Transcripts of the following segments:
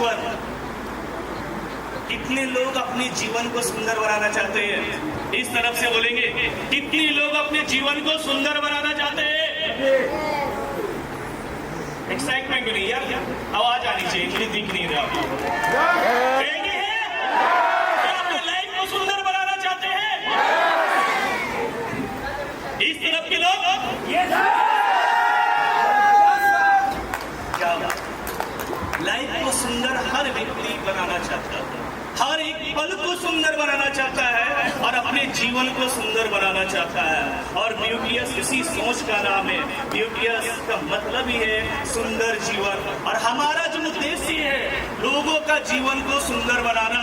जीवन। कितने लोग अपने जीवन को सुंदर बनाना चाहते हैं? इस तरफ से बोलेंगे, कितने लोग अपने जीवन को सुंदर बनाना चाहते हैं? एक्साइटमेंट नहीं यार, आवाज आनी चाहिए, मुझे दिख नहीं रहा। क्या अपने लाइफ को सुंदर बनाना चाहते हैं? इस तरफ के लोग क्या लाइफ को सुंदर हर व्यक्ति बनाना चाहता है, हर एक पल को सुंदर बनाना चाहता है और अपने जीवन को सुंदर बनाना चाहता है। और ब्यूटीएस इसी सोच का नाम है। ब्यूटीएस का मतलब ही है सुंदर जीवन। और हमारा जो उद्देश्य है लोगों का जीवन को सुंदर बनाना।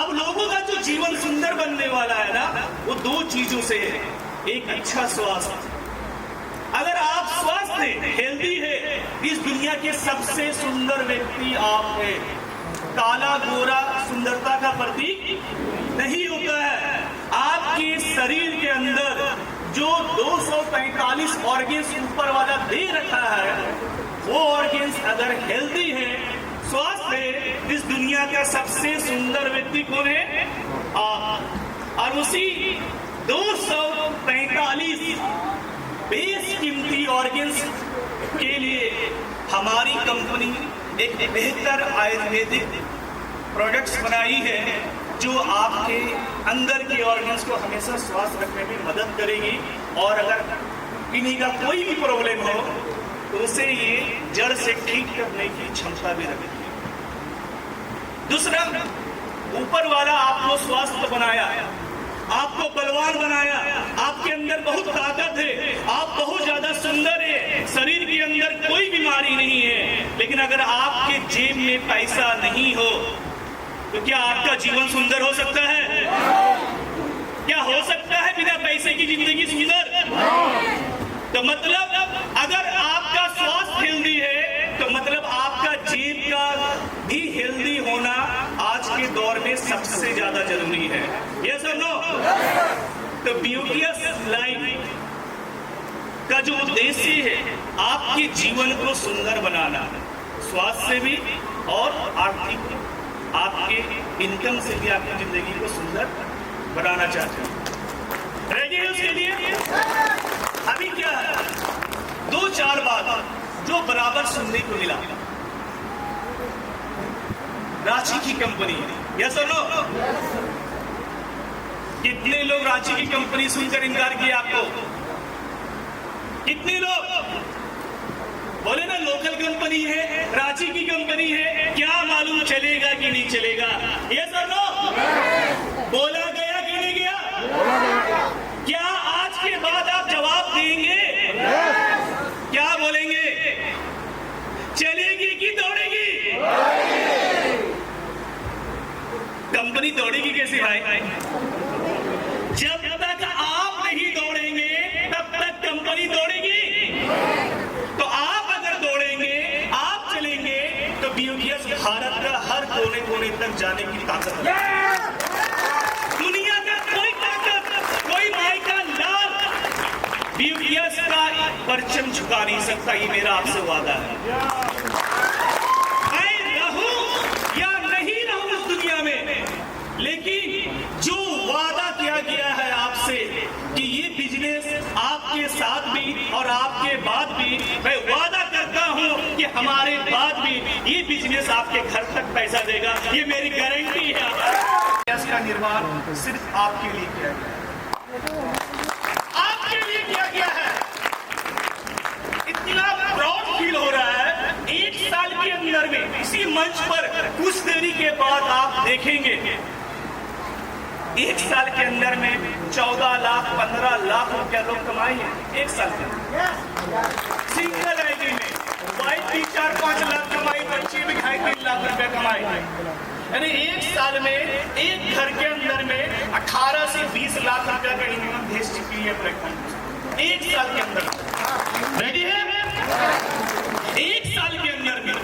अब लोगों का जो जीवन सुंदर बनने वाला है ना, वो दो चीजों से है। एक अच्छा स्वास्थ्य। अगर आप स्वस्थ है, हेल्दी है, इस दुनिया के सबसे सुंदर व्यक्ति आप है। काला गोरा सुंदरता का प्रतीक नहीं होता है। आपके शरीर के अंदर जो 245 ऑर्गेन्स ऊपर वाला दे रखा है, वो ऑर्गेन्स अगर हेल्दी है, स्वस्थ है, इस दुनिया का सबसे सुंदर व्यक्ति कौन है? आप। और उसी 245 बेशकीमती ऑर्गेन्स के लिए हमारी कंपनी एक बेहतर आयुर्वेदिक प्रोडक्ट्स बनाई है जो आपके अंदर के ऑर्गन्स को हमेशा स्वस्थ रखने में मदद करेगी। और अगर किन्हीं का कोई भी प्रॉब्लम हो तो उसे ये जड़ से ठीक करने की क्षमता भी रखेगी। दूसरा, ऊपर वाला आपको स्वस्थ बनाया, आपको बलवान बनाया, आपके अंदर बहुत ताकत है, आप बहुत ज्यादा सुंदर है, शरीर के अंदर कोई बीमारी नहीं है। लेकिन अगर आपके जेब में पैसा नहीं हो तो क्या आपका जीवन सुंदर हो सकता है? क्या हो सकता है बिना पैसे की जिंदगी सुंदर? तो मतलब अगर आपका स्वास्थ्य हेल्दी है तो मतलब आपका जेब का भी हेल्दी होना आज के दौर में सबसे ज्यादा जरूरी है। यस और नो? तो ब्यूटीएस लाइफ का जो उद्देश्य है आपके जीवन को सुंदर बनाना, स्वास्थ्य से भी और आर्थिक आपके इनकम से भी आपकी जिंदगी को सुंदर बनाना चाहते हैं। रेडी है उसके लिए? अभी क्या है, 2-4 बात जो बराबर सुनने को मिला। रांची की कंपनी, यस और नो? कितने लोग रांची की कंपनी सुनकर इनकार किया आपको? कितने लोग बोले ना लोकल कंपनी है, रांची की कंपनी है, क्या मालूम चलेगा कि नहीं चलेगा? यस और नो? बोला गया कि नहीं गया? क्या आज के बाद आप जवाब देंगे? क्या बोलेंगे? चलेगी कि दौड़ेगी? कंपनी दौड़ेगी कैसे भाई? जब तक आप नहीं दौड़ेंगे तब तक कंपनी दौड़ेगी। तो आप अगर दौड़ेंगे, आप चलेंगे तो ब्यूटीएस भारत का हर कोने कोने तक जाने की ताकत है। दुनिया का कोई ताकत, कोई माई का लाल ब्यूटीएस का परचम झुका नहीं सकता। ये मेरा आपसे वादा है। मैं रहूं या नहीं रहूं इस दुनिया में, लेकिन जो वादा किया गया है आपसे कि ये बिजनेस आपके साथ भी और आपके बाद भी, मैं वादा करता हूं कि हमारे बाद भी ये बिजनेस आपके घर तक पैसा देगा। ये मेरी गारंटी है। इसका निर्माण सिर्फ आपके लिए किया गया है, आपके लिए किया गया है। इतना प्राउड फील हो रहा है। 1 साल के अंदर में इसी मंच पर कुछ देरी के बाद आप देखेंगे 1 साल के अंदर में 14 लाख 15 लाख रुपया लोग कमाए हैं। 1 साल के सिंगल आईडी में वाइफ भी 4-5 लाख कमाई, बच्चे भी 2.5-3 लाख रुपया कमाए। यानी 1 साल में एक घर के अंदर में 18 से 20 लाख रुपया का इनकम भेज चुकी है प्रज्ञा। 1 साल के अंदर रेडी है? 1 साल के अंदर में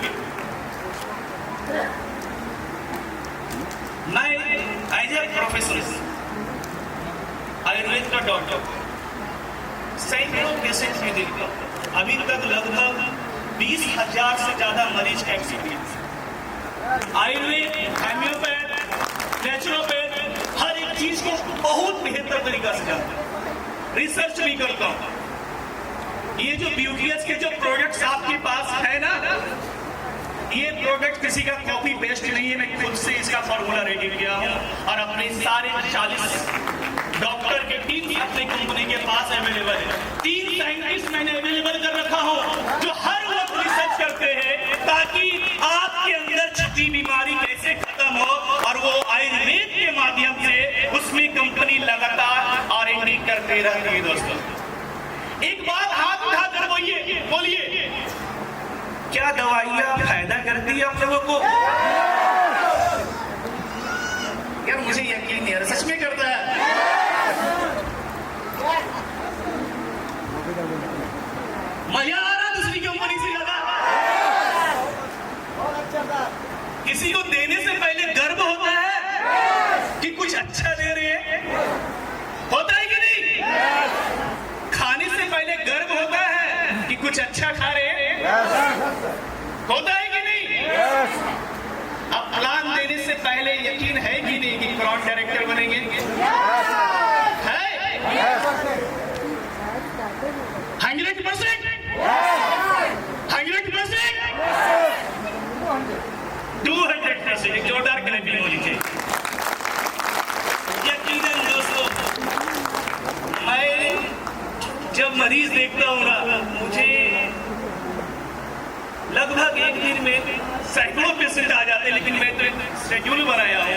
मैं एज ए प्रोफेसर आयुर्वेद का डॉक्टर सैकड़ों पेशेंट में देखता हूं। अभी तक लगभग 20,000 से ज्यादा मरीज का एक्सपीरियंस। आयुर्वेद, होम्योपैथ, नेचुरोपैथ, हर एक चीज को बहुत बेहतर तरीका से जानता हूं, रिसर्च भी करता हूं। ये जो ब्यूटीएस के जो प्रोडक्ट्स आपके पास है ना, ये प्रोडक्ट किसी का कॉपी पेस्ट नहीं है, मैं खुद से इसका फॉर्मूला रेडी किया हूं और अपने सारे 40 डॉक्टर के टीम अपनी कंपनी के पास अवेलेबल है। 3 साइंटिस्ट मैंने अवेलेबल कर रखा हूं जो हर वक्त रिसर्च करते हैं ताकि आपके अंदर छिपी बीमारी कैसे खत्म हो, और वो आयुर्वेद के माध्यम से उसमें कंपनी लगातार R&D करते रहती है। दोस्तों, एक बात हाथ उठाकर बोलिए, क्या दवाइयां फायदा करती है आप लोगों को? यार मुझे यकीन नहीं है, सच में करता है। मजा आ रहा दूसरी कंपनी से ज्यादा। किसी को देने से पहले गर्व होता है कि कुछ अच्छा दे रहे हैं, होता है कि नहीं? खाने से पहले गर्व होता है कि कुछ अच्छा खा रहे हैं, होता है कि नहीं? अब प्लान देने से पहले यकीन है कि नहीं कि क्राउन डायरेक्टर बनेंगे? है 100%? 200%। एक जोरदार क्लैपिंग होनी चाहिए। यकीनन दोस्तों, मैं जब मरीज देखता हूँ ना, मुझे लगभग एक दिन में सैकड़ों पेशेंट आ जाते हैं, लेकिन मैं तो एक शेड्यूल बनाया हूँ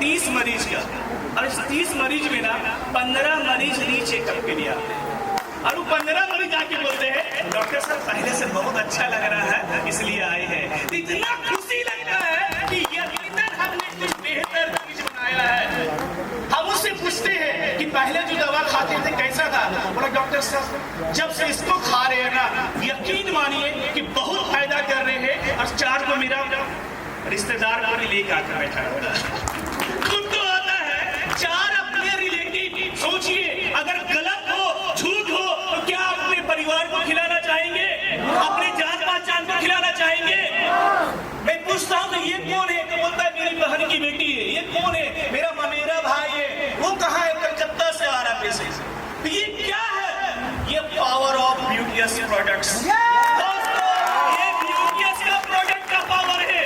30 मरीज का, और इस 30 मरीज में ना 15 मरीज री चेकअप के लिए आते हैं, और वो 15 मरीज आके बोलते हैं डॉक्टर साहब पहले से बहुत अच्छा लग रहा है इसलिए आए हैं। इतना खुशी लगता है कि यकीनन हमने कुछ बेहतर चीज बनाया है। हम उससे पूछते हैं कि पहले जो दवा खाते थे कैसा था? बोला डॉक्टर साहब जब से इसको खा रहे हैं ना, यकीन मानिए कि बहुत फायदा कर रहे हैं। और 4 को मेरा रिश्तेदार को लेकर आकर बैठा हुआ खुद तो आता है, 4 अपने रिलेटिव। सोचिए अगर गलत हो, झूठ हो, तो क्या अपने परिवार को खिलाना चाहेंगे? अपने जान पहचान को खिलाना चाहेंगे? मैं पूछता हूँ ये कौन है? तो बोलता है मेरी बहन की बेटी है। ये कौन है? मेरा ममेरा भाई है। वो कहाँ है? कलकत्ता से आ रहा पैसे से। तो ये क्या है? ये पावर ऑफ ब्यूटीएस प्रोडक्ट्स। दोस्तों, ये ब्यूटीएस का प्रोडक्ट का पावर है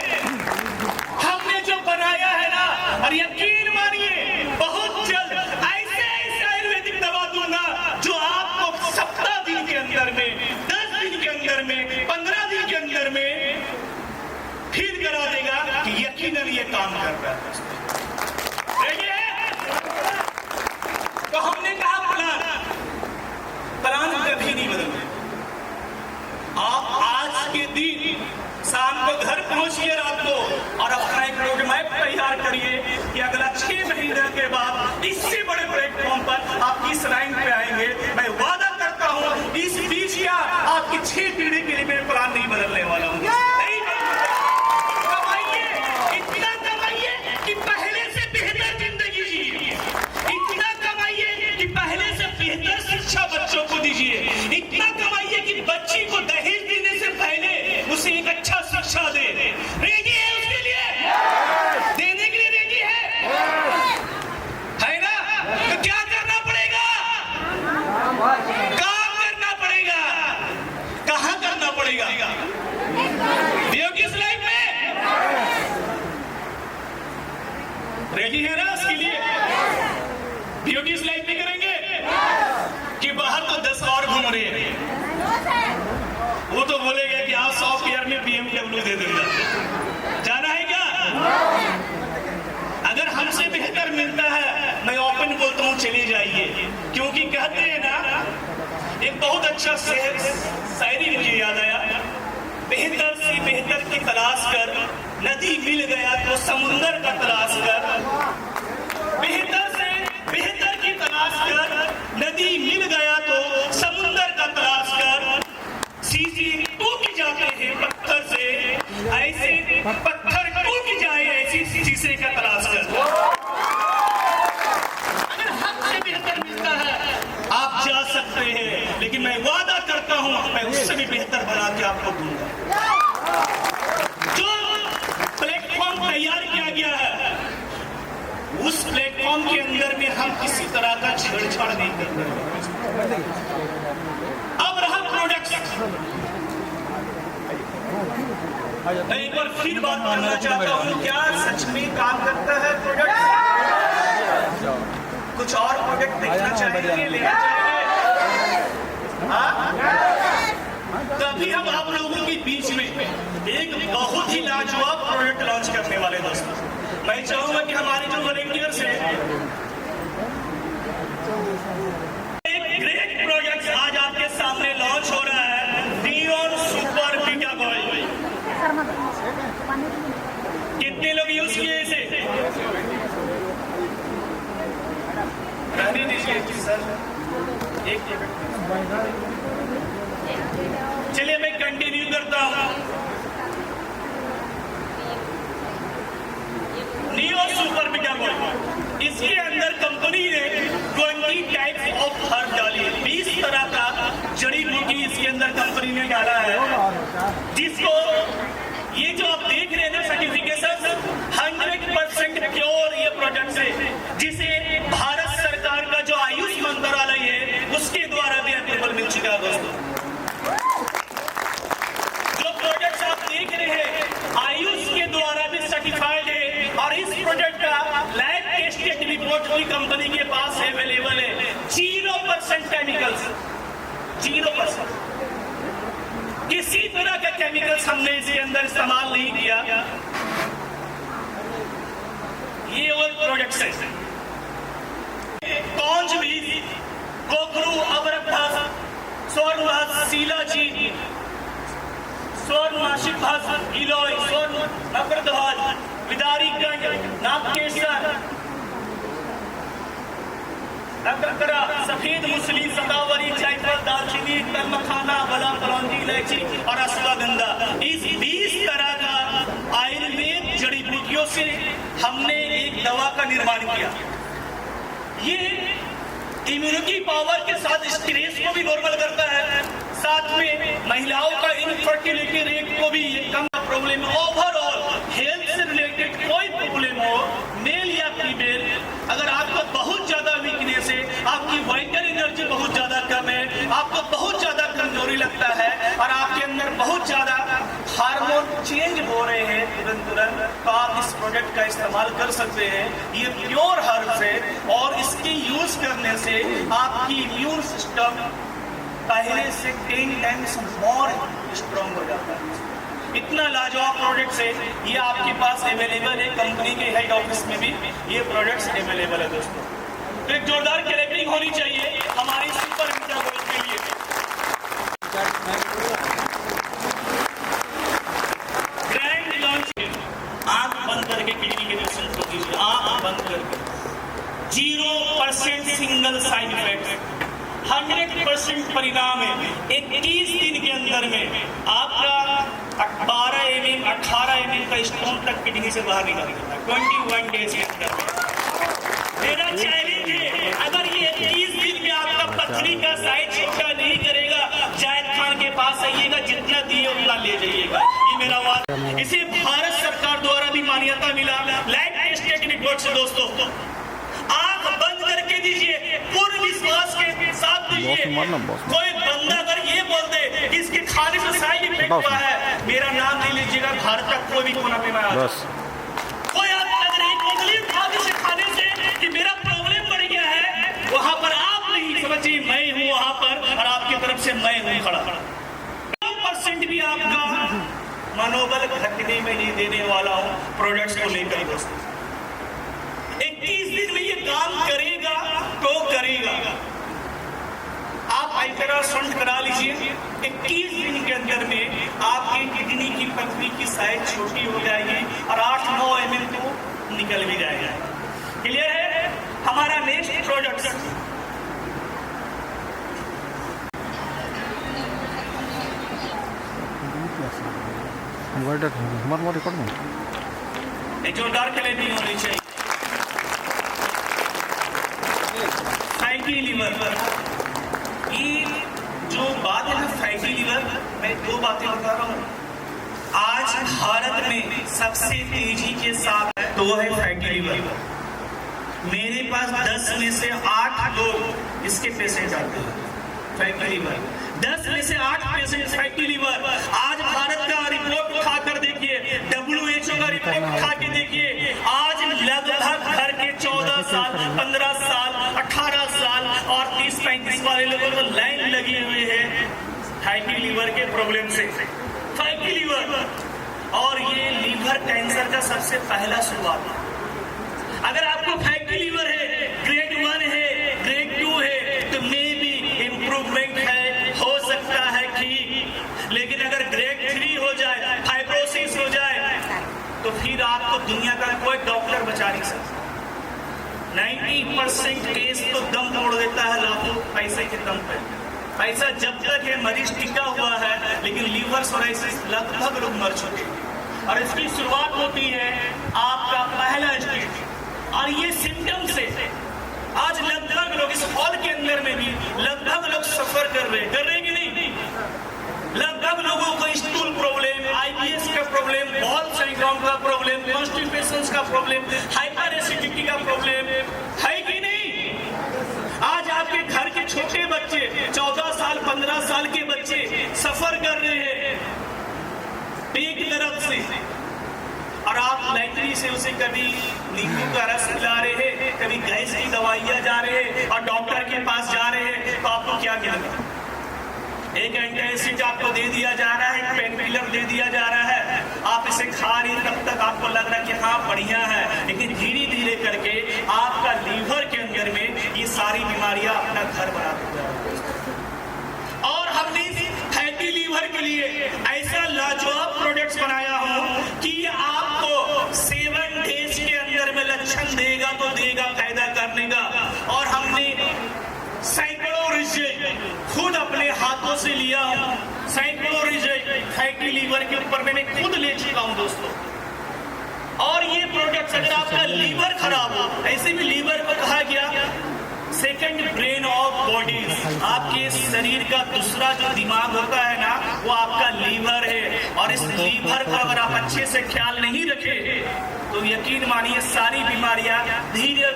हमने जो बनाया है ना। और यकीन मानिए बहुत जल्द ऐसे आयुर्वेदिक दवा दूंगा जो आपको 17 दिन के अंदर में, 10 दिन के अंदर में, 15 दिन के अंदर में फील करा देगा कि यकीनन ये काम कर रहा है। तो हमने कहा प्लान कभी नहीं बदलते। आप आज के दिन शाम को घर पहुंचिए, रात को, और अपना एक रोड मैप तैयार करिए कि अगला 6 महीने के बाद इससे बड़े प्लेटफॉर्म पर आप किस लाइन पे आएंगे। मैं वादा करता हूं इस बीच या आपकी 6 पीढ़ी के लिए मैं प्लान नहीं बदलने वाला हूं। कमाइए, इतना कमाइए कि पहले से बेहतर जिंदगी जिए, इतना कमाइए कि पहले से बेहतर शिक्षा बच्चों को दीजिए, इतना कमाइए कि बच्ची को दहेज देने से पहले उसे एक अच्छा शिक्षा दे। रेडी है उसके लिए? देने के लिए रेडी है ना? तो क्या करना पड़ेगा? काम करना पड़ेगा। कहाँ करना पड़ेगा? ब्यूटीएस लाइफ में। रेडी है ना उसके लिए? ब्यूटीएस लाइफ में करेंगे कि बाहर तो 10 और घूम रहे हैं। वो तो बोलेगा कि आप सॉफ्टवेयर में BMW दे दूंगा। जाना है क्या? अगर हमसे बेहतर मिलता है, मैं ओपन बोलता हूँ चले जाइए। क्योंकि कहते हैं ना, एक बहुत अच्छा शायरी मुझे याद आया, बेहतर से बेहतर की तलाश कर, नदी मिल गया तो समुंदर का तलाश कर। बेहतर से बेहतर की तलाश कर, नदी मिल गया तो समुंदर का तलाश कर। शीशे टूट जाते हैं पत्थर से, ऐसे पत्थर टूट जाए ऐसी शीशे का तलाश कर। अगर हमसे बेहतर मिलता है आप जा सकते हैं, लेकिन मैं वादा करता हूं मैं उससे भी बेहतर बना के आपको दूंगा। उस प्लेटफॉर्म के अंदर में हम किसी तरह का छेड़छाड़ नहीं कर रहे। अब रहा प्रोडक्ट, मैं एक बार फिर बात करना चाहता हूं, क्या सच में काम करता है प्रोडक्ट? कुछ और प्रोडक्ट देखना चाहेंगे, लेना चाहेंगे? तभी हम आप लोगों के बीच में एक बहुत ही लाजवाब प्रोडक्ट लॉन्च करने वाले दोस्तों। मैं चाहूंगा कि हमारे जो वॉलंटियर्स हैं, एक ग्रेट प्रोडक्ट आज आपके सामने लॉन्च हो रहा है, नियॉन सुपर बीटा गोल्ड। कितने लोग यूज किए इसे? रहने दीजिए सर, एक चलिए मैं कंटिन्यू करता हूं। नियॉन सुपर बीटा गोल्ड, इसके अंदर कंपनी ने 20 टाइप्स ऑफ हर्ब डाली है। 20 तरह का जड़ी बूटी इसके अंदर कंपनी ने डाला है, जिसको ये जो आप देख रहे हैं ना सर्टिफिकेशन 100% प्योर ये प्रोडक्ट है, जिसे भारत सरकार का जो आयुष मंत्रालय है उसके द्वारा भी अप्रूवल मिल चुका है दोस्तों। जो प्रोडक्ट्स आप देख रहे हैं आयुष के द्वारा भी सर्टिफाइड है, और इस प्रोडक्ट का लैब टेस्टेड रिपोर्ट भी कंपनी के पास अवेलेबल है। 0% केमिकल्स, 0%। किसी तरह का केमिकल्स हमने इसके अंदर इस्तेमाल नहीं किया। ये वो प्रोडक्ट्स है, कौंज भी, गोखरू, अबरकभास, स्वर्णभास, शिलाजीत, स्वर्णमाशिकभास, गिलोय, स्वर्ण नकरदभास, विदारीगंज, नागकेशर, नकरकरा, सफेद मुसली, सतावरी, जायफल, दालचीनी, तलमखाना, बला, कलौंजी, इलायची और अश्वगंधा। इस 20 तरह का आयुर्वेद जड़ी बूटियों से हमने एक दवा का निर्माण किया। ये इम्यूनिटी पावर के साथ स्ट्रेस को भी नॉर्मल करता है, साथ में महिलाओं का इनफर्टिलिटी रेट को भी कम प्रॉब्लम, ओवरऑल हेल्थ से रिलेटेड कोई प्रॉब्लम हो, मेल या फीमेल, अगर आपको बहुत ज्यादा वीकनेस है, आपकी वाइटल एनर्जी बहुत ज्यादा कम है, आपको बहुत ज्यादा कमजोरी लगता है और आपके अंदर बहुत ज्यादा हार्मोन चेंज हो रहे हैं तुरंत, तो आप इस प्रोडक्ट का इस्तेमाल कर सकते हैं। ये प्योर हर्ब्स है और इसकी यूज करने से आपकी इम्यून सिस्टम पहले से 10 टाइम्स मोर स्ट्रॉन्ग हो जाता है। इतना लाजवाब प्रोडक्ट्स है, ये आपके पास अवेलेबल है, कंपनी के हेड ऑफिस में भी ये प्रोडक्ट्स अवेलेबल है दोस्तों। तो एक जोरदार क्लैपिंग होनी चाहिए हमारी सुपर बीटा गोल्ड के लिए। ग्रैंड लॉन्च, आंख बंद करके किडनी के पेशेंट को कीजिए, आंख बंद करके। 0% सिंगल साइड इफेक्ट, 100% परिणाम है। 21 दिन के अंदर में आपका 12 mm 18 mm का स्टोन तक किडनी से बाहर निकल जाता है 21 डेज के अंदर। मेरा चैलेंज है, अगर ये 21 दिन में आपका पथरी का साइज छोटा नहीं करेगा, जायद खान के पास आइएगा, जितना दिए उतना ले जाइएगा, ये मेरा वादा। इसे भारत सरकार द्वारा भी मान्यता मिला, लैब टेस्टेड रिपोर्ट से दोस्तों। आंख बंद करके दीजिए, पूर्ण विश्वास के साथ दीजिए। कोई बंदा अगर ये बोल दे कि इसके खाने से साइड इफेक्ट हुआ है, मेरा नाम नहीं लीजिएगा, भारत का कोई भी कोना में कोई अगर एक उंगली उठा के खाने से कि मेरा प्रॉब्लम बढ़ गया है, वहां पर आप नहीं समझिए, मैं हूं वहां पर और आपकी तरफ से मैं हूं खड़ा। 2% भी आपका मनोबल घटने में नहीं देने वाला हूं प्रोडक्ट्स को लेकर दोस्तों। 21 दिन में ये काम करेगा तो करेगा। आप अल्ट्रासाउंड करा लीजिए, 21 दिन के अंदर में आपकी किडनी की पथरी की साइज छोटी हो जाएगी और 8-9 mm तो निकल भी जाएगा। क्लियर है? हमारा नेक्स्ट प्रोडक्ट जोरदार क्लैपिंग होनी चाहिए। फैटी लीवर, ये जो बात है ना फैटी लीवर, मैं 2 बातें बता रहा हूँ। आज भारत में सबसे तेजी के साथ तो है फैटी लीवर। मेरे पास 10 में से 8 लोग इसके पेशेंट आते हैं, फैटी लीवर। 10 में से 8 पेशेंट फैटी लीवर। आज भारत का रिपोर्ट उठाकर देखिए, WHO का रिपोर्ट उठा के देखिए, आज लगभग घर के 14 साल, 15 साल, 18 साल और 30-35 वाले लोगों को लाइन लगी हुई है फैटी लीवर के प्रॉब्लम से। फैटी लीवर, और ये लीवर कैंसर का सबसे पहला शुरुआत है। अगर आपको फैटी लीवर है, ग्रेड 1 है, ग्रेड 2 है, तो मे बी इम्प्रूवमेंट है, हो सकता है ठीक। लेकिन अगर ग्रेड 3 हो जाए, फाइब्रोसिस हो जाए, तो फिर आपको दुनिया का कोई डॉक्टर बचा नहीं सकता। 90% केस तो दम तोड़ देता है लाखों पैसे के दम पे। पैसा जब तक है, मरीज टिका हुआ है, लेकिन लीवर सोराइसिस लगभग लोग मर चुके हैं। और इसकी शुरुआत होती है आपका पहला स्टेज, और ये सिम्टम से आज लगभग लोग इस हॉल के अंदर में भी लगभग लोग सफर कर रहे कि नहीं? लगभग लोगों को स्टूल प्रॉब्लम, IBS का प्रॉब्लम, बॉल सिंड्रोम का प्रॉब्लम, कॉन्स्टिपेशन का प्रॉब्लम, हाइपर एसिडिटी का प्रॉब्लम है कि नहीं? आज आपके घर के छोटे बच्चे, 14 साल, 15 साल के बच्चे सफर कर रहे हैं पेट दर्द से, और आप लाइटली से उसे कभी नींबू का रस पिला रहे हैं, कभी गैस की दवाइयां जा रहे हैं, और डॉक्टर के पास जा रहे हैं, तो आपको क्या मिलेगा? एक एंटासिड आपको दे दिया जा रहा है, एक पेन किलर दे दिया जा रहा है, आप इसे खा रहे, तब तक आपको लग रहा है कि हाँ बढ़िया है, लेकिन धीरे धीरे करके आपका लीवर के अंदर में ये सारी बीमारियां अपना घर बनाते जा रही है। और हमने फैटी लीवर के लिए ऐसा लाजवाब प्रोडक्ट्स बनाया हो कि ये आपको 7 डेज के अंदर में लक्षण देगा तो देगा फायदा करने का। और हमने सैकड़ों रिजल्ट खुद अपने हाथों से लिया हूं, सैकड़ों रिजल्ट फैटी लीवर के ऊपर मैंने खुद ले चुका हूं दोस्तों। और ये प्रोडक्ट्स, अगर आपका लीवर खराब हो, ऐसे भी लीवर को कहा गया सेकंड ब्रेन ऑफ बॉडी, आपके शरीर का दूसरा जो दिमाग होता है ना, वो आपका लीवर है। और इस लीवर का अगर आप अच्छे से ख्याल नहीं रखे तो यकीन मानिए सारी बीमारियां धीरे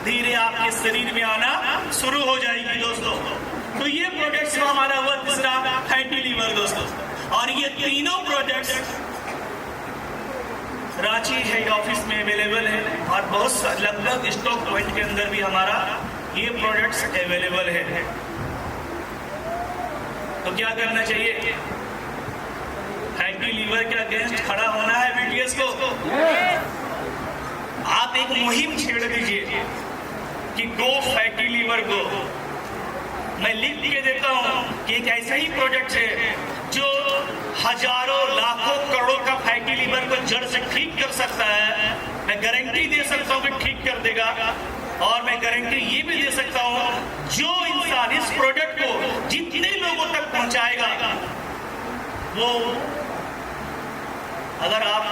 धीरे आपके शरीर में आना शुरू हो जाएगी दोस्तों। तो ये प्रोडक्ट्स हमारा हुआ तीसरा फैटी लीवर दोस्तों। और ये तीनों प्रोडक्ट्स रांची हेड ऑफिस में अवेलेबल है, और बहुत लगभग स्टॉक पॉइंट के अंदर भी हमारा ये प्रोडक्ट्स अवेलेबल है। तो क्या करना चाहिए? फैटी लीवर के अगेंस्ट खड़ा होना है बीटीएस को। आप एक मुहिम छेड़ दीजिए कि गो फैटी लीवर गो। मैं लिख के देता हूं कि एक ऐसा ही प्रोडक्ट है जो हजारों लाखों करोड़ों का फैटी लीवर को जड़ से ठीक कर सकता है। मैं गारंटी दे सकता हूं कि ठीक कर देगा। और मैं गारंटी ये भी दे सकता हूं, जो इंसान इस प्रोडक्ट को जितने लोगों तक पहुंचाएगा, वो अगर आप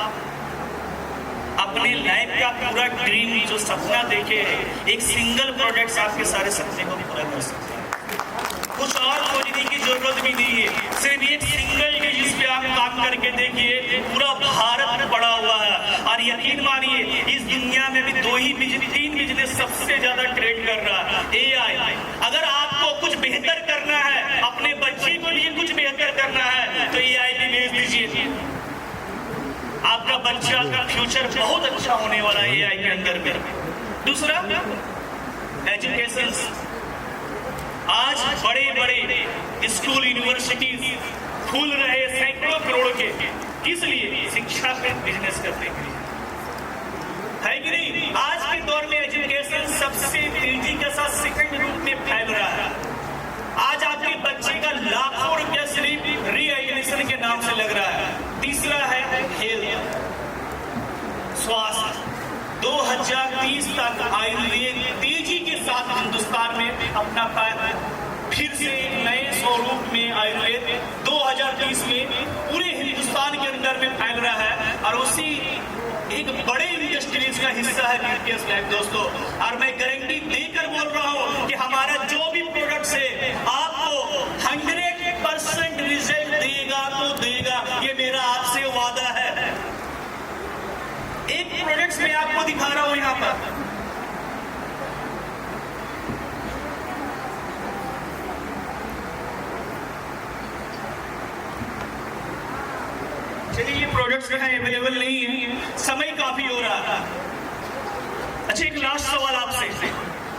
अपने लाइफ का पूरा ड्रीम जो सपना देखे, एक सिंगल प्रोडक्ट आपके सारे सपने को पूरा कर सकते हैं। कुछ और खोजने की जरूरत भी नहीं है, सिर्फ एक सिंगल के जिस पे आप काम करके देखिए, पूरा भारत पड़ा हुआ है। और यकीन मानिए इस दुनिया में भी 3 बिजनेस सबसे ज्यादा ट्रेड कर रहा है, AI। अगर आपको कुछ बेहतर करना है, अपने बच्चे के लिए कुछ बेहतर करना है, तो AI भी भेज दीजिए। आपका बच्चा का फ्यूचर बहुत अच्छा होने वाला है AI के अंदर में। दूसरा, एजुकेशन। आज बड़े बड़े स्कूल यूनिवर्सिटीज खुल रहे सैकड़ों करोड़ के, किस लिए? शिक्षा पे बिजनेस करने के लिए, है कि नहीं? आज के दौर में एजुकेशन सबसे तेजी के साथ सेकंड रूप में फैल रहा है। आज आपके बच्चे का लाखों रुपया सिर्फ रीएडमिशन के नाम से लग रहा है। तीसरा है हेल्थ, स्वास्थ्य। 2030 तक आयुर्वेद तेजी के साथ हिंदुस्तान में अपना पैर फिर से नए स्वरूप में आयुर्वेद 2030 में पूरे हिंदुस्तान के अंदर में फैल रहा है। और उसी एक बड़े इंडस्ट्रीज का हिस्सा है बीटीएस लैब दोस्तों। और मैं गारंटी देकर बोल रहा हूं कि हमारा जो भी प्रोडक्ट्स है आपको 100% रिजल्ट देगा तो देगा, ये मेरा आपसे वादा है। एक प्रोडक्ट्स मैं आपको दिखा रहा हूं यहाँ पर, चलिए, ये प्रोडक्ट्स जो है अवेलेबल नहीं है, समय काफी हो रहा है। अच्छा, एक लास्ट सवाल आपसे,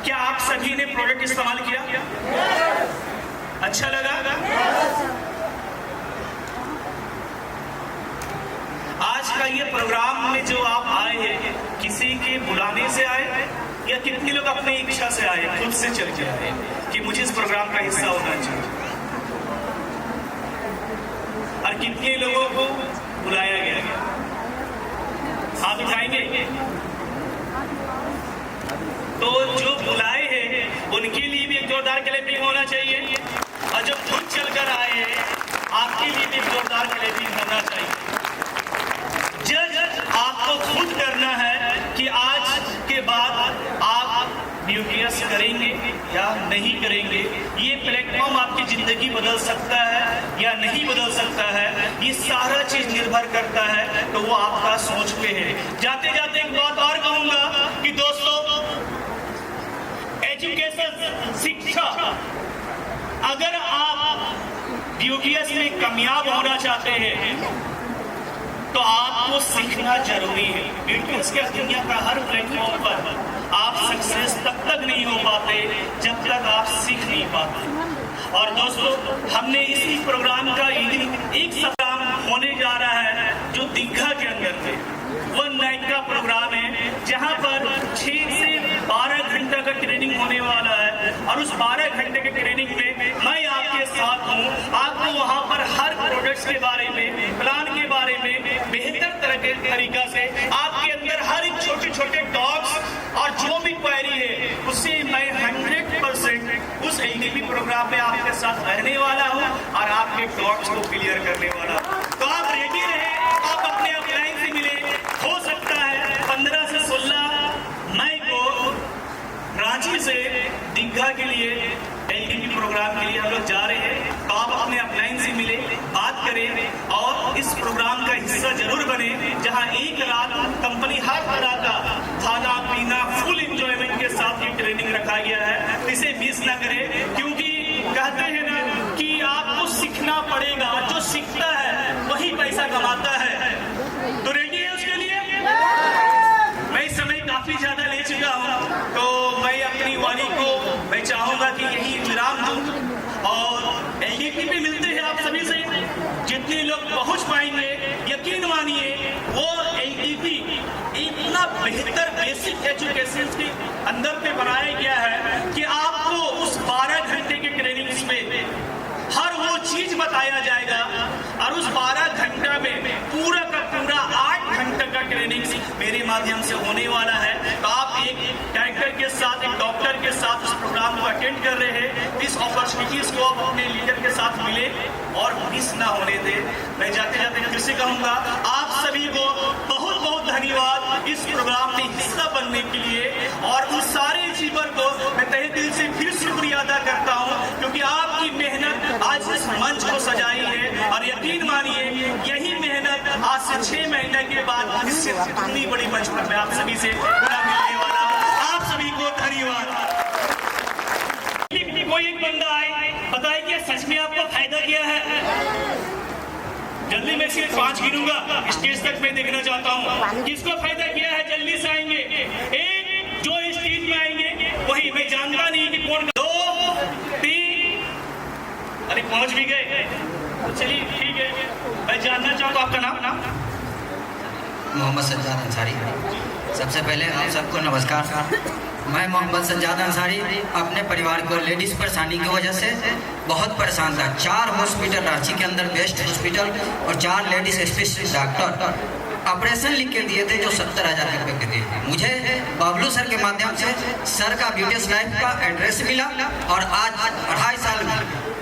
क्या आप सभी ने प्रोडक्ट इस्तेमाल किया? अच्छा लगा? आज का ये प्रोग्राम में जो आप आए हैं, किसी के बुलाने से आए या कितने लोग अपनी इच्छा से आए, खुद से चल के आए कि मुझे इस प्रोग्राम का हिस्सा होना चाहिए? और कितने लोगों को बुलाया गया? हाथ उठाएंगे? तो जो बुलाए हैं उनके लिए भी एक जोरदार क्लैपिंग होना चाहिए, और जो खुद चलकर आए हैं आपके लिए भी एक जोरदार क्लैपिंग होना चाहिए। जज आपको खुद करना है कि आज के बाद आप न्यूक्लियस करेंगे या नहीं करेंगे। ये प्लेटफॉर्म आपकी जिंदगी बदल सकता है या नहीं बदल सकता है, ये सारा चीज निर्भर करता है, तो वो आपका सोच पे है। जाते जाते एक बात और कहूंगा कि दोस्तों, एजुकेशन, शिक्षा, अगर आप यूपीएस में कामयाब होना चाहते हैं तो आपको सीखना जरूरी है, क्योंकि उसके दुनिया का हर प्लेटफॉर्म पर आप सक्सेस तब तक नहीं हो पाते जब तक आप सीख नहीं पाते। और दोस्तों, हमने इसी प्रोग्राम का एक प्रोग्राम होने जा रहा है जो दीघा के अंदर थे। 1 नाइट का प्रोग्राम है जहां पर 6 से 12 घंटा का ट्रेनिंग होने वाला है, और उस 12 घंटे के ट्रेनिंग में मैं आपके साथ हूं। आपको वहां पर हर प्रोडक्ट्स के बारे में, प्लान के बारे में बेहतर तरह के तरीका से, आपके अंदर हर एक छोटे छोटे डॉग्स और जो भी क्वेरी है उससे मैं 100% उस एलडीपी प्रोग्राम में आपके साथ रहने वाला हूं और आपके डॉग्स को क्लियर करने वाला हूं। तो आप रेडी रहे, आप अपने अपलाइन से मिले। हो सकता है 15 से 16 मई को रांची से दीघा के लिए एलडीपी प्रोग्राम के लिए हम लोग जा रहे हैं, तो आप अपने अपलाइन से मिले, बात करें और इस प्रोग्राम का हिस्सा जरूर बने, जहां एक रात कंपनी हर तरह का खाना पीना फुल एंजॉयमेंट के साथ ये ट्रेनिंग रखा गया है। इसे मिस ना करें, क्योंकि कहते हैं ना कि आपको सीखना पड़ेगा, जो सीखता है वही पैसा कमाता है। तो रेडी है उसके लिए? मैं इस समय काफी ज्यादा ले चुका हूं, तो मैं अपनी वाणी को मैं चाहूंगा कि यही विराम दूं और एलडीपी पे मिलते हैं आप सभी से। जितने लोग पहुंच पाएंगे, यकीन मानिए वो एलडीपी इतना बेहतर बेसिक एजुकेशन के अंदर पे बनाया गया है कि आपको उस 12 घंटे के ट्रेनिंग्स में हर वो चीज बताया जाएगा, और उस 12 घंटा में पूरा का पूरा 8 घंटे का ट्रेनिंग मेरे माध्यम से होने वाला है। तो आप एक डायरेक्टर के साथ, एक डॉक्टर के साथ उस प्रोग्राम को अटेंड कर रहे हैं। इस अपॉर्चुनिटीज को आप अपने लीडर के साथ मिले और मिस ना होने दे। मैं जाते जाते फिर से कहूंगा, आप सभी को बहुत बहुत धन्यवाद इस प्रोग्राम में हिस्सा बनने के लिए, और उस सारे अचीवर को मैं तहे दिल से फिर शुक्रिया अदा करता हूं, क्योंकि आपकी मेहनत आज इस मंच को सजाई है। और यकीन मानिए यही मेहनत आज से 6 महीने के बाद इससे इतनी बड़ी मंच पर मैं आप सभी से पूरा मिलने वाला हूं। आप सभी को धन्यवाद। कोई एक बंदा आए, बताए क्या सच में आपको फायदा किया है? जल्दी मैं सिर्फ 5 गिनूंगा, स्टेज तक मैं देखना चाहता हूँ किसको फायदा किया है। जल्दी से आएंगे, एक जो स्टेज में आएंगे वही, मैं जानता नहीं कि कौन। 2 3, अरे पहुंच भी गए, तो चलिए ठीक है। मैं जानना चाहूँगा आपका नाम? मोहम्मद सज्जाद अंसारी। सबसे पहले आप सबको नमस्कार। मैं मोहम्मद सज्जाद अंसारी अपने परिवार को लेडीज़ परेशानी की वजह से बहुत परेशान था। 4 हॉस्पिटल रांची के अंदर बेस्ट हॉस्पिटल और 4 लेडीज़ स्पेशलिस्ट डॉक्टर ऑपरेशन लिख के दिए थे जो 70,000 रुपये के दिए थे। मुझे बाबलू सर के माध्यम से सर का ब्यूटीज लाइफ का एड्रेस मिला, और आज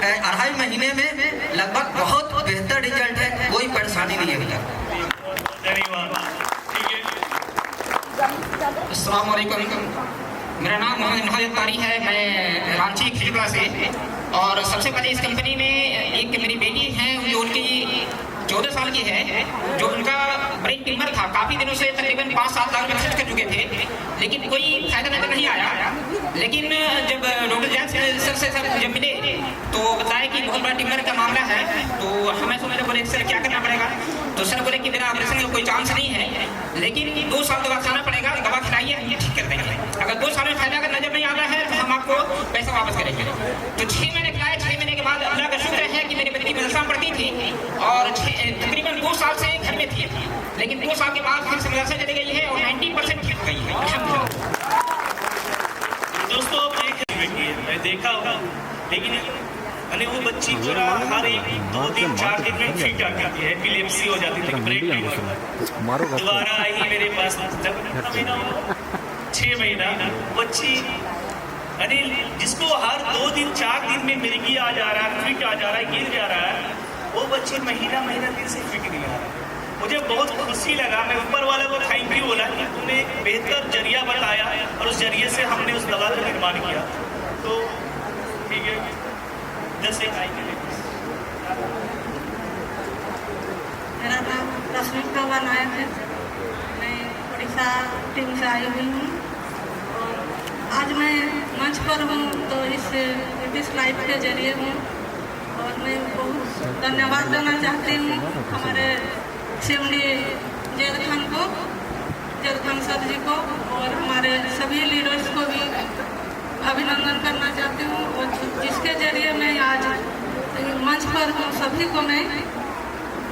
2.5 महीने में लगभग बहुत बेहतर रिजल्ट है, कोई परेशानी नहीं है अभी तक। धन्यवाद। अस्सलाम वालेकुम, मेरा नाम मोहम्मद तारी है, मैं रांची खिलवा से। और सबसे पहले इस कंपनी में एक मेरी बेटी है जो उनकी 14 साल की है, जो उनका ब्रेन ट्यूमर था। काफ़ी दिनों से तकरीबन 5-7 लाख खर्च कर चुके थे, लेकिन कोई फायदा नजर नहीं आया। लेकिन जब डॉक्टर जैन सर से जब मिले तो बताया कि बहुत बड़ा ट्यूमर का मामला है, तो हमें तो मेरे बोले सर क्या करना पड़ेगा। तो सर बोले कि मेरा ऑपरेशन का कोई चांस नहीं है, लेकिन 2 साल दवा खाना पड़ेगा, दवा खिलाइए, हम ठीक कर देंगे। अगर 2 साल में फायदा अगर नजर नहीं आ रहा है तो हम आपको पैसा वापस करेंगे। तो 6 महीने खिलाए, 6 महीने के बाद अल्लाह का शुक्र है कि मेरी बच्ची मदरसा में पढ़ती थी और तकरीबन 2 साल से घर में थी, लेकिन 2 साल के बाद फिर से मदरसा चली गई है और 90% ठीक हो गई है अल्हम्दुलिल्लाह। दोस्तों मैं देखा हूँ, लेकिन मैंने वो बच्ची को ना हर 2 दिन 4 दिन में फिट आ जाती है, एपिलेप्सी हो जाती है, ब्रेक नहीं होता। दोबारा आई मेरे पास जब 6 महीना बच्ची, यानी जिसको हर 2 दिन 4 दिन में मिर्गी आ जा रहा है, फिट आ जा रहा है, गिर जा रहा है, वो बच्ची महीना दिन से फिट नहीं आ रहा। मुझे बहुत खुशी लगा, मैं ऊपर वाले को थैंक यू बोला कि तुमने एक बेहतर जरिया बताया और उस जरिए से हमने उस दवा का निर्माण किया। तो ठीक है, जैसे मेरा नाम रश्मिका नायक है, मैं उड़ीसा टीम से आई हुई हूँ और आज मैं मंच पर हूँ तो इस लाइफ के जरिए हूँ और मैं बहुत धन्यवाद देना चाहती हूँ हमारे CMD जैद खान सर जी को और हमारे सभी लीडर्स को भी अभिनंदन करना चाहती हूँ और जिसके जरिए मैं आज मंच पर हूँ सभी को मैं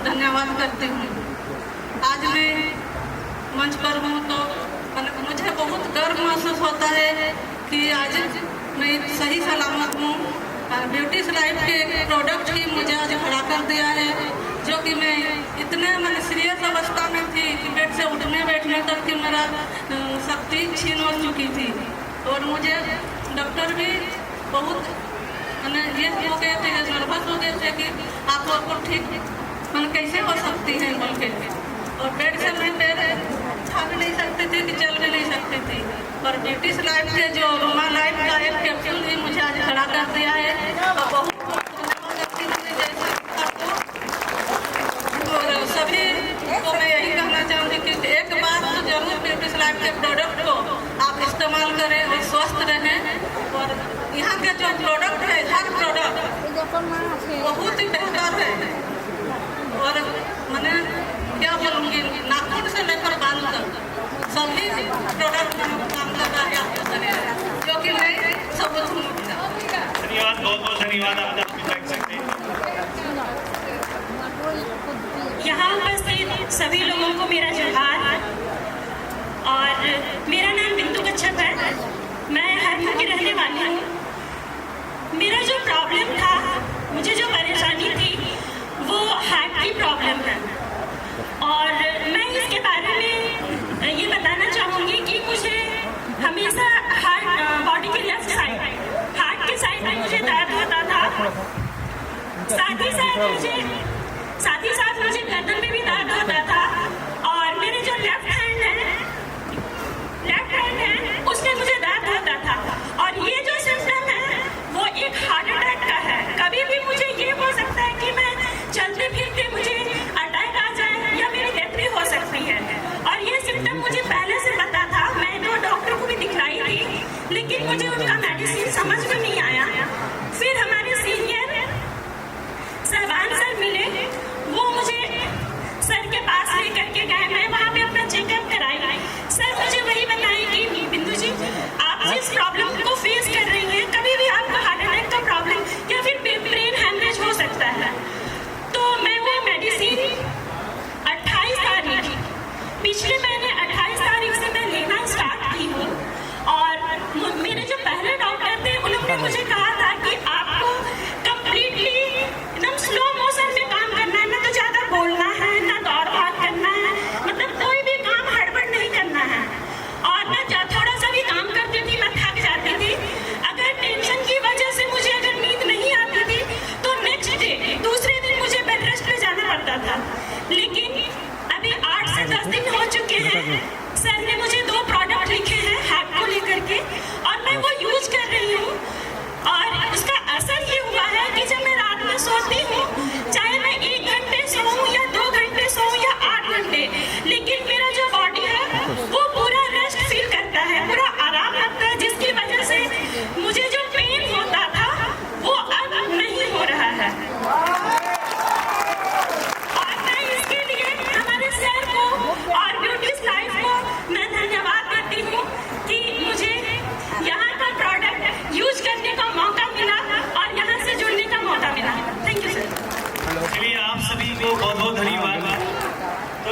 धन्यवाद करती हूँ। आज मैं मंच पर हूँ तो मुझे बहुत गर्व महसूस होता है कि आज मैं सही सलामत हूँ। ब्यूटीज लाइफ के प्रोडक्ट ही मुझे आज खड़ा कर दिया है, जो कि मैं इतने मैंने सीरियस अवस्था में थी कि बेड से उठने बैठने तक की मेरा शक्ति छीन हो चुकी थी और मुझे डॉक्टर भी बहुत मैंने ये हो गए थे, नर्वस हो गए थे कि आपको ठीक मैंने कैसे हो सकती है बोल के, और बेड से मैं पैर उठा भी नहीं सकती थी कि चल भी नहीं सकती थी। और ब्यूटीज लाइफ के जो रोमा लाइफ का एक कैप्सूल ही मुझे आज खड़ा कर दिया है और बहुत और सभी को मैं यही कहना चाहूँगी कि एक बार तो जरूर ब्यूटीज लाइफ के प्रोडक्ट को आप इस्तेमाल करें और स्वस्थ रहें। और यहाँ के जो प्रोडक्ट है, हर प्रोडक्ट बहुत ही बेहतर है और मैंने क्या बोलूँगी, नाखून से लेकर बाल तक सभी प्रोडक्ट में काम लगा है आपके शरीर, जो कि मैं सबूत हूँ। धन्यवाद, बहुत बहुत धन्यवाद। आप देख सकते हैं यहाँ उपस्थित सभी लोगों को मेरा जोहार और मेरा नाम बिंदु कच्छप है, मैं हरपुर की रहने वाली हूँ। मेरा जो प्रॉब्लम था, मुझे जो परेशानी थी वो हार्ट की प्रॉब्लम है और मैं इसके बारे में ये बताना चाहूँगी कि मुझे हमेशा बॉडी के लेफ्ट साइड, हार्ट के साइड में मुझे दर्द होता था, साथ ही साथ मुझे गर्दन में भी दर्द होता था और मेरे जो लेफ्ट हैंड है उसमें मुझे दर्द होता था। और ये जो सिम्टम है वो एक हार्ट अटैक का है। कभी भी मुझे ये हो सकता है कि मैं चलते फिरते मुझे अटैक आ जाए या मेरी डेथ भी हो सकती है। और ये सिम्टम मुझे पहले से पता था, मैंने डॉक्टर को भी दिखलाई थी, लेकिन मुझे उनका मेडिसिन समझ में नहीं आया। फिर हमारे सीनियर सहबान सर मिले, वो मुझे सर के पास लेकर के गए, मैं वहाँ पे अपना चेकअप कराई। सर मुझे वही बताई कि बिंदु जी, आप जिस प्रॉब्लम को फेस कर रही हैं, कभी भी आपको हार्ट अटैक का प्रॉब्लम या फिर ब्रेन हैमरेज हो सकता है। तो मैं वो मेडिसिन 28 तारीख, पिछले महीने 28 तारीख से मैं लेना स्टार्ट की हूँ। और मेरे जो पहले डॉक्टर थे उन्होंने मुझे कहा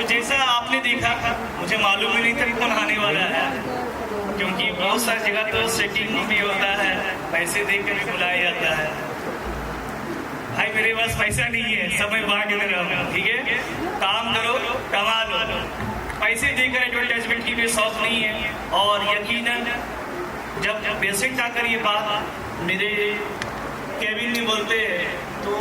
तो जैसा आपने देखा, मुझे मालूम ही नहीं था कि कौन आने वाला है, क्योंकि बहुत सारी जगह तो सेटिंग भी होता है, पैसे दे कर भी बुलाया जाता है। भाई मेरे पास पैसा नहीं है, समय बांट दे रहा हूँ, ठीक है। काम करो, कमा लो, पैसे देकर एडवर्टाइजमेंट की भी शौक नहीं है। और यकीनन जब पेशेंट आकर ये बात मेरे केबिन में बोलते हैं तो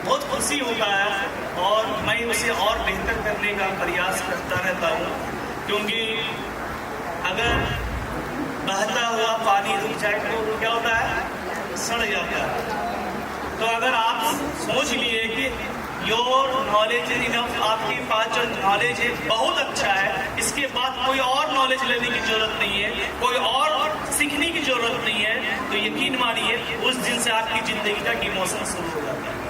बहुत खुशी होता है और मैं उसे और बेहतर करने का प्रयास करता रहता हूँ, क्योंकि अगर बहता हुआ पानी रुक जाए तो क्या होता है, सड़ जाता है। तो अगर आप सोच लिए कि योर नॉलेज इज इनफ, आपके पास जो नॉलेज है बहुत अच्छा है, इसके बाद कोई और नॉलेज लेने की जरूरत नहीं है, कोई और सीखने की जरूरत नहीं है, तो यकीन मानिए उस दिन से आपकी जिंदगी का डिमोशन शुरू हो जाता है।